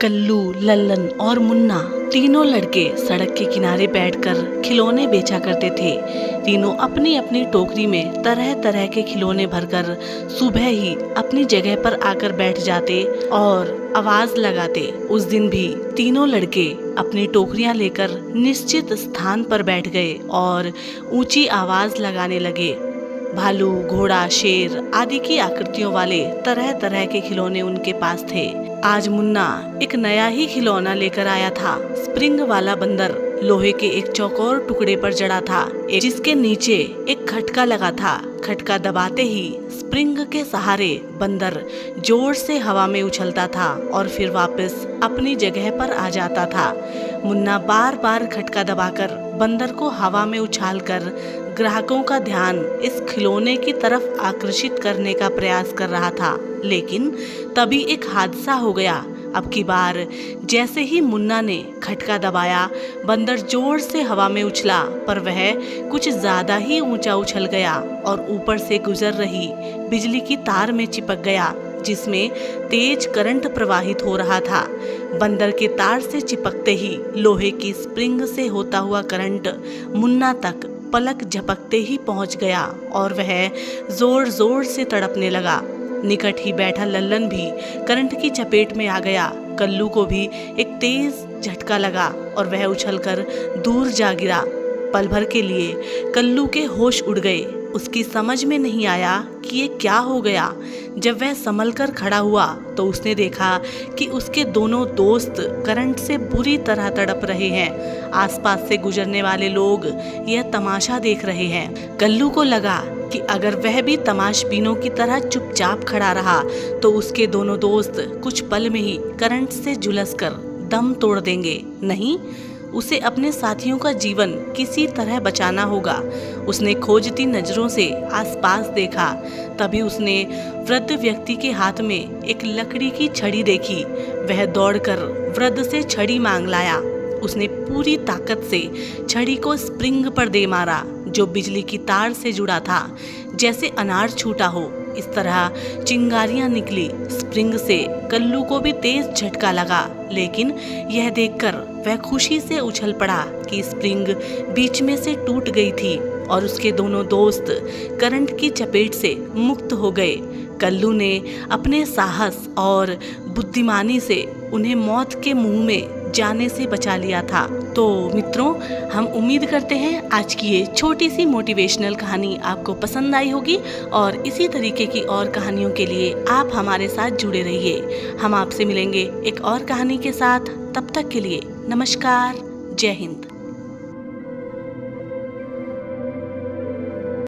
कल्लू, लल्लन और मुन्ना तीनों लड़के सड़क के किनारे बैठकर खिलौने बेचा करते थे। तीनों अपनी अपनी टोकरी में तरह तरह के खिलौने भरकर सुबह ही अपनी जगह पर आकर बैठ जाते और आवाज लगाते। उस दिन भी तीनों लड़के अपनी टोकरियां लेकर निश्चित स्थान पर बैठ गए और ऊंची आवाज लगाने लगे। भालू, घोड़ा, शेर आदि की आकृतियों वाले तरह तरह के खिलौने उनके पास थे। आज मुन्ना एक नया ही खिलौना लेकर आया था। स्प्रिंग वाला बंदर लोहे के एक चौकोर टुकड़े पर जड़ा था, जिसके नीचे एक खटका लगा था। खटका दबाते ही स्प्रिंग के सहारे बंदर जोर से हवा में उछलता था और फिर वापस अपनी जगह पर आ जाता था। मुन्ना बार बार खटका दबाकर बंदर को हवा में उछालकर ग्राहकों का ध्यान इस खिलौने की तरफ आकर्षित करने का प्रयास कर रहा था, लेकिन तभी एक हादसा हो गया। अब की बार जैसे ही मुन्ना ने खटका दबाया, बंदर जोर से हवा में उछला, पर वह कुछ ज्यादा ही ऊंचा उछल गया और ऊपर से गुजर रही बिजली की तार में चिपक गया, जिसमें तेज करंट प्रवाहित हो रहा था। बंदर के तार से चिपकते ही लोहे की स्प्रिंग से होता हुआ करंट मुन्ना तक पलक झपकते ही पहुंच गया और वह जोर जोर से तड़पने लगा। निकट ही बैठा लल्लन भी करंट की चपेट में आ गया। कल्लू को भी एक तेज झटका लगा और वह उछलकर दूर जा गिरा। पल भर के लिए कल्लू के होश उड़ गए। उसकी समझ में नहीं आया कि ये क्या हो गया। जब वह संभल कर खड़ा हुआ तो उसने देखा कि उसके दोनों दोस्त करंट से बुरी तरह तड़प रहे हैं। आसपास से गुजरने वाले लोग यह तमाशा देख रहे हैं। कल्लू को लगा कि अगर वह भी तमाशबीनों की तरह चुपचाप खड़ा रहा तो उसके दोनों दोस्त कुछ पल में ही करंट से झुलसकर दम तोड़ देंगे। नहीं, उसे अपने साथियों का जीवन किसी तरह बचाना होगा। उसने खोजती नजरों से आसपास देखा। तभी उसने वृद्ध व्यक्ति के हाथ में एक लकड़ी की छड़ी देखी। वह दौड़कर वृद्ध से छड़ी मांग लाया। उसने पूरी ताकत से छड़ी को स्प्रिंग पर दे मारा, जो बिजली की तार से जुड़ा था। जैसे अनार छूटा हो, इस तरह चिंगारियां निकली स्प्रिंग से। कल्लू को भी तेज झटका लगा, लेकिन यह देखकर वह खुशी से उछल पड़ा कि स्प्रिंग बीच में से टूट गई थी और उसके दोनों दोस्त करंट की चपेट से मुक्त हो गए। कल्लू ने अपने साहस और बुद्धिमानी से उन्हें मौत के मुंह में जाने से बचा लिया था। तो मित्रों, हम उम्मीद करते हैं आज की ये छोटी सी मोटिवेशनल कहानी आपको पसंद आई होगी और इसी तरीके की और कहानियों के लिए आप हमारे साथ जुड़े रहिए। हम आपसे मिलेंगे एक और कहानी के साथ। तब तक के लिए नमस्कार, जय हिंद।